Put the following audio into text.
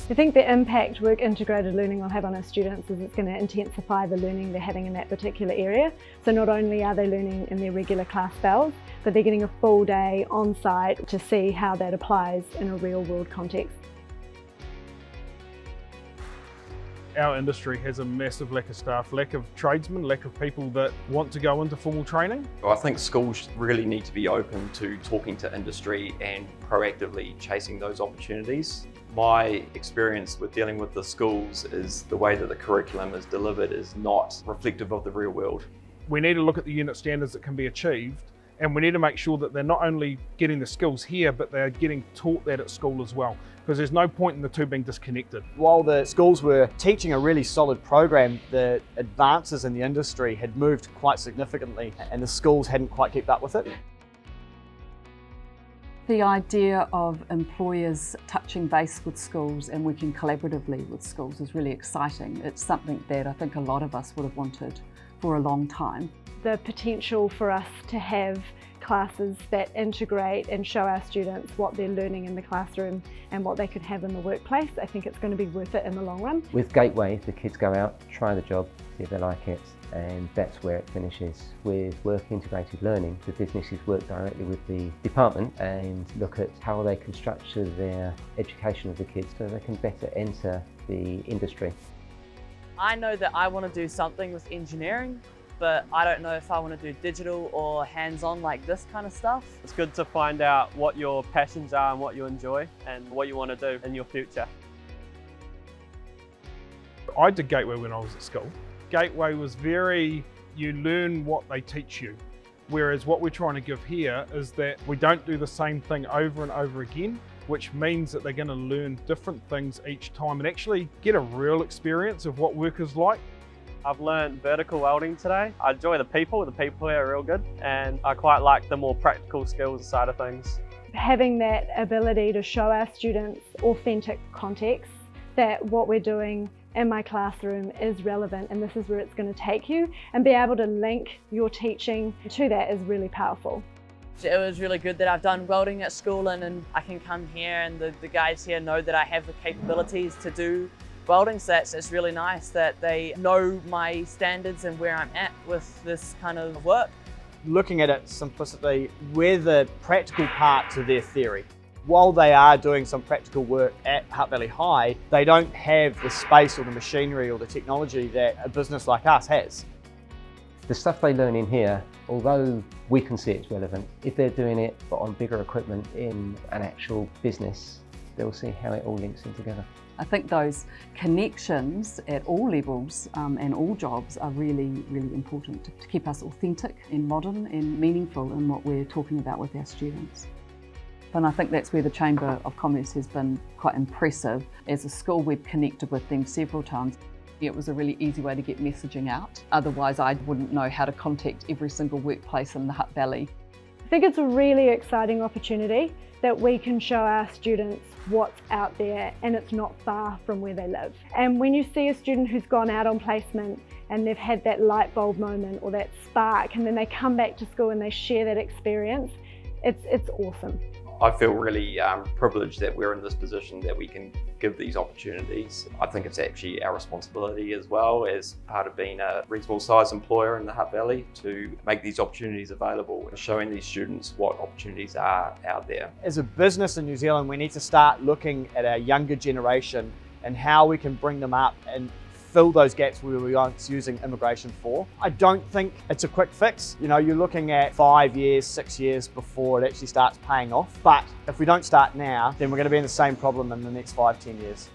I think the impact work integrated learning will have on our students is it's going to intensify the learning they're having in that particular area. So not only are they learning in their regular class spells, but they're getting a full day on site to see how that applies in a real world context. Our industry has a massive lack of staff, lack of tradesmen, lack of people that want to go into formal training. I think schools really need to be open to talking to industry and proactively chasing those opportunities. My experience with dealing with the schools is the way that the curriculum is delivered is not reflective of the real world. We need to look at the unit standards that can be achieved, and we need to make sure that they're not only getting the skills here, but they're getting taught that at school as well, because there's no point in the two being disconnected. While the schools were teaching a really solid program, the advances in the industry had moved quite significantly and the schools hadn't quite kept up with it. The idea of employers touching base with schools and working collaboratively with schools is really exciting. It's something that I think a lot of us would have wanted for a long time. The potential for us to have classes that integrate and show our students what they're learning in the classroom and what they could have in the workplace, I think it's going to be worth it in the long run. With Gateway, the kids go out, try the job, see if they like it, and that's where it finishes. With work integrated learning, the businesses work directly with the department and look at how they can structure their education of the kids so they can better enter the industry. I know that I want to do something with engineering, but I don't know if I want to do digital or hands-on like this kind of stuff. It's good to find out what your passions are and what you enjoy and what you want to do in your future. I did Gateway when I was at school. Gateway was you learn what they teach you. Whereas what we're trying to give here is that we don't do the same thing over and over again, which means that they're going to learn different things each time and actually get a real experience of what work is like. I've learned vertical welding today. I enjoy the people here are real good, and I quite like the more practical skills side of things. Having that ability to show our students authentic context, that what we're doing in my classroom is relevant and this is where it's going to take you, and be able to link your teaching to that is really powerful. It was really good that I've done welding at school and I can come here and the guys here know that I have the capabilities to do welding, so it's really nice that they know my standards and where I'm at with this kind of work. Looking at it simplistically, we're the practical part to their theory. While they are doing some practical work at Hutt Valley High, they don't have the space or the machinery or the technology that a business like us has. The stuff they learn in here, although we can see it's relevant, if they're doing it but on bigger equipment in an actual business, they'll see how it all links in together. I think those connections at all levels and all jobs are really, really important to keep us authentic and modern and meaningful in what we're talking about with our students. And I think that's where the Chamber of Commerce has been quite impressive. As a school, we've connected with them several times. It was a really easy way to get messaging out. Otherwise, I wouldn't know how to contact every single workplace in the Hutt Valley. I think it's a really exciting opportunity that we can show our students what's out there and it's not far from where they live. And when you see a student who's gone out on placement and they've had that light bulb moment or that spark, and then they come back to school and they share that experience, it's awesome. I feel really privileged that we're in this position that we can give these opportunities. I think it's actually our responsibility as well as part of being a reasonable size employer in the Hutt Valley to make these opportunities available and showing these students what opportunities are out there. As a business in New Zealand, we need to start looking at our younger generation and how we can bring them up and fill those gaps we were once using immigration for. I don't think it's a quick fix. You know, you're looking at 5 years, 6 years before it actually starts paying off. But if we don't start now, then we're going to be in the same problem in the next 5, 10 years.